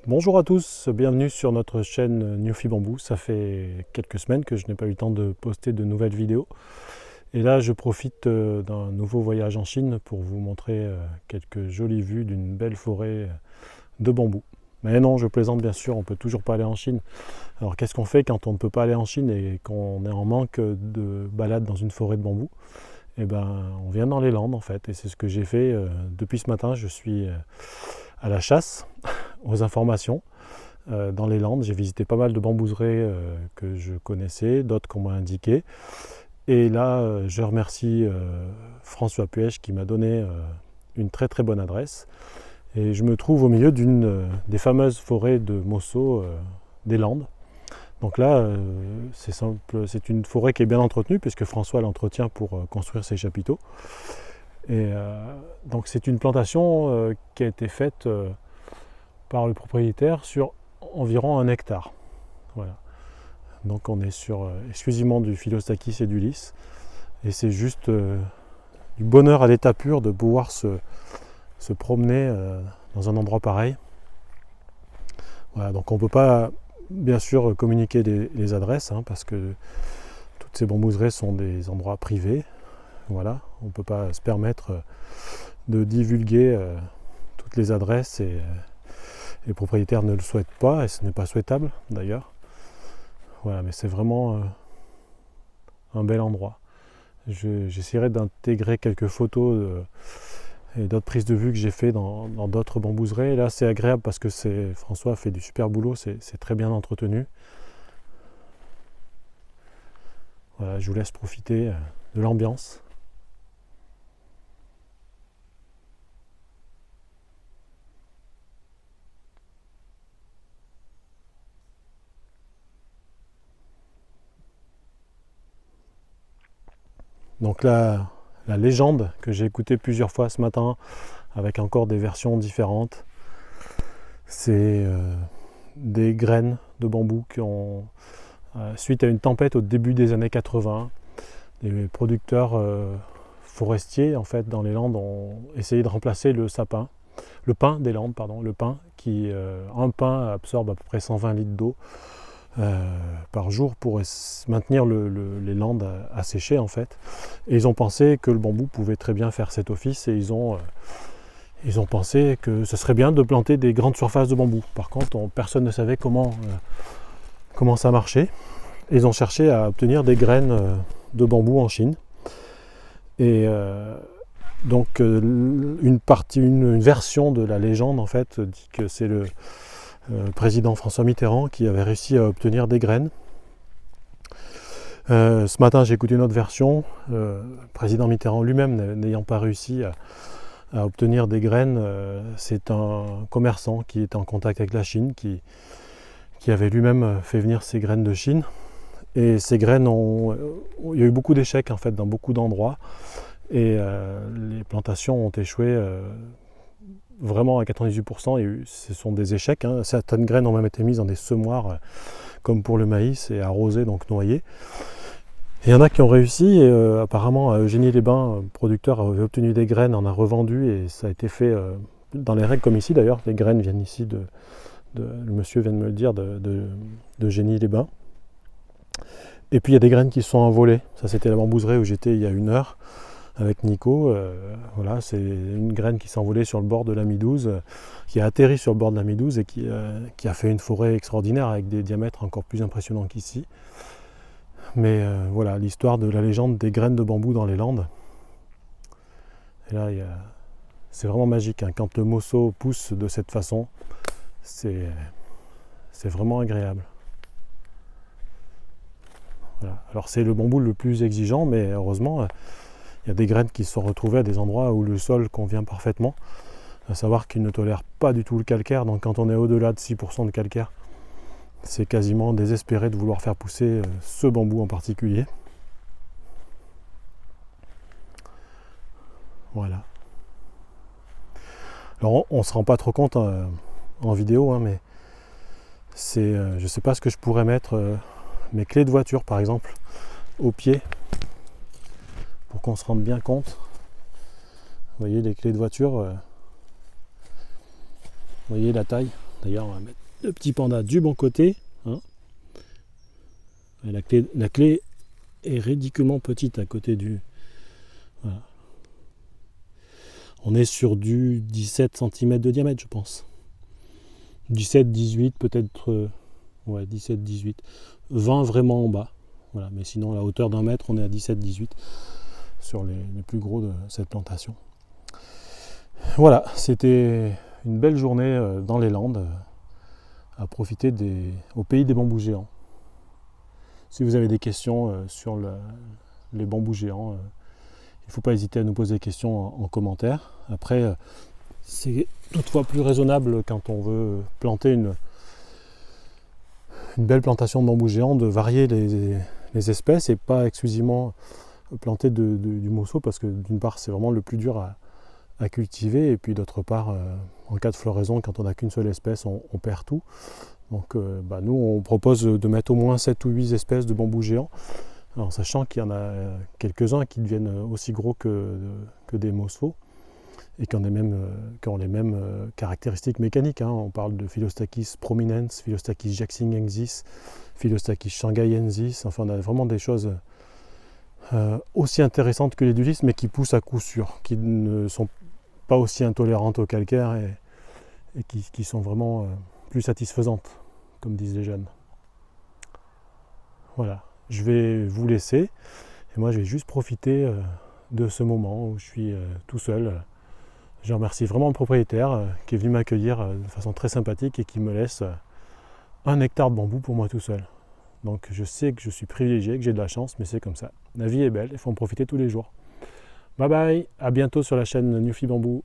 Bonjour à tous, bienvenue sur notre chaîne Newfie Bamboo. Ça fait quelques semaines que je n'ai pas eu le temps de poster de nouvelles vidéos. Et là, je profite d'un nouveau voyage en Chine pour vous montrer quelques jolies vues d'une belle forêt de bambou. Mais non, je plaisante bien sûr, on ne peut toujours pas aller en Chine. Alors qu'est-ce qu'on fait quand on ne peut pas aller en Chine et qu'on est en manque de balade dans une forêt de bambou? Eh ben, on vient dans les Landes en fait, et c'est ce que j'ai fait depuis ce matin. Je suis à la chasse aux informations dans les Landes. J'ai visité pas mal de bambouseraies que je connaissais, d'autres qu'on m'a indiquées. Et là, je remercie François Puech qui m'a donné une très très bonne adresse. Et je me trouve au milieu d'une des fameuses forêts de Mosso des Landes. Donc là, c'est simple, c'est une forêt qui est bien entretenue puisque François l'entretient pour construire ses chapiteaux. Et donc c'est une plantation qui a été faite par le propriétaire sur environ 1 hectare. Voilà. Donc on est sur exclusivement du Philostachys et du lys. Et c'est juste du bonheur à l'état pur de pouvoir se promener dans un endroit pareil. Voilà, donc on ne peut pas bien sûr communiquer les adresses parce que toutes ces bambouseraies sont des endroits privés. Voilà, on ne peut pas se permettre de divulguer toutes les adresses et les propriétaires ne le souhaitent pas et ce n'est pas souhaitable d'ailleurs. Voilà, mais c'est vraiment un bel endroit. J'essaierai d'intégrer quelques photos et d'autres prises de vue que j'ai fait dans d'autres bambouseraies. Et là, c'est agréable parce que François fait du super boulot, c'est très bien entretenu. Voilà, je vous laisse profiter de l'ambiance. Donc là, la légende que j'ai écoutée plusieurs fois ce matin, avec encore des versions différentes, c'est des graines de bambou qui ont, suite à une tempête au début des années 80, les producteurs forestiers en fait dans les Landes ont essayé de remplacer le pin des Landes, le pin qui, un pin absorbe à peu près 120 litres d'eau par jour pour maintenir les landes asséchées en fait. Et ils ont pensé que le bambou pouvait très bien faire cet office et ils ont pensé que ce serait bien de planter des grandes surfaces de bambou. Par contre, personne ne savait comment ça marchait. Et ils ont cherché à obtenir des graines de bambou en Chine. Et donc une version de la légende en fait dit que c'est le président François Mitterrand qui avait réussi à obtenir des graines. Ce matin j'ai écouté une autre version, le président Mitterrand lui-même n'ayant pas réussi à obtenir des graines, c'est un commerçant qui était en contact avec la Chine qui avait lui-même fait venir ces graines de Chine. Et ces graines il y a eu beaucoup d'échecs en fait dans beaucoup d'endroits et les plantations ont échoué vraiment à 98%, et ce sont des échecs. Certaines graines ont même été mises dans des semoirs comme pour le maïs et arrosées, donc noyées. Et il y en a qui ont réussi et apparemment à Eugénie-les-Bains, le producteur avait obtenu des graines, en a revendu et ça a été fait dans les règles comme ici d'ailleurs. Les graines viennent ici le monsieur vient de me le dire, d'Eugénie-les-Bains. Et puis il y a des graines qui sont envolées. Ça c'était la bambouserie où j'étais il y a 1 heure avec Nico. Voilà, c'est une graine qui s'est envolée sur le bord de la Mi-12, qui a atterri sur le bord de la Mi-12 et qui a fait une forêt extraordinaire avec des diamètres encore plus impressionnants qu'ici. Mais voilà, l'histoire de la légende des graines de bambou dans les Landes. Et là, c'est vraiment magique. Quand le Mosso pousse de cette façon, c'est vraiment agréable. Voilà. Alors c'est le bambou le plus exigeant, mais heureusement, il y a des graines qui se sont retrouvées à des endroits où le sol convient parfaitement. À savoir qu'il ne tolère pas du tout le calcaire, donc quand on est au-delà de 6% de calcaire, c'est quasiment désespéré de vouloir faire pousser ce bambou en particulier. Voilà. Alors on ne se rend pas trop compte en vidéo, mais je ne sais pas ce que je pourrais mettre, mes clés de voiture par exemple, au pied, pour qu'on se rende bien compte. Vous voyez les clés de voiture, vous voyez la taille. D'ailleurs, on va mettre le petit panda du bon côté. Hein. Et la clé est ridiculement petite à côté du... Voilà. On est sur du 17 cm de diamètre, je pense. 17, 18, peut-être... ouais, 17, 18. 20 vraiment en bas. Voilà. Mais sinon, à la hauteur d'un mètre, on est à 17, 18 sur les plus gros de cette plantation. Voilà, c'était une belle journée dans les Landes, à profiter au pays des bambous géants. Si vous avez des questions sur les bambous géants, il ne faut pas hésiter à nous poser des questions en commentaire. Après, c'est toutefois plus raisonnable quand on veut planter une belle plantation de bambous géants de varier les espèces et pas exclusivement planter du mousseau, parce que d'une part c'est vraiment le plus dur à cultiver, et puis d'autre part en cas de floraison, quand on n'a qu'une seule espèce, on perd tout. Donc nous on propose de mettre au moins 7 ou 8 espèces de bambous géants, en sachant qu'il y en a quelques-uns qui deviennent aussi gros que des mousseaux et qui ont les mêmes caractéristiques mécaniques. Hein. On parle de Phyllostachys prominens, Phyllostachys jacksingensis, Phyllostachys shanghayensis, enfin on a vraiment des choses aussi intéressantes que les dulis, mais qui poussent à coup sûr, qui ne sont pas aussi intolérantes au calcaire et qui sont vraiment plus satisfaisantes, comme disent les jeunes. Voilà, je vais vous laisser, et moi je vais juste profiter de ce moment où je suis tout seul. Je remercie vraiment le propriétaire qui est venu m'accueillir de façon très sympathique et qui me laisse 1 hectare de bambou pour moi tout seul. Donc je sais que je suis privilégié, que j'ai de la chance, mais c'est comme ça. La vie est belle, il faut en profiter tous les jours. Bye bye, à bientôt sur la chaîne Newfie Bamboo.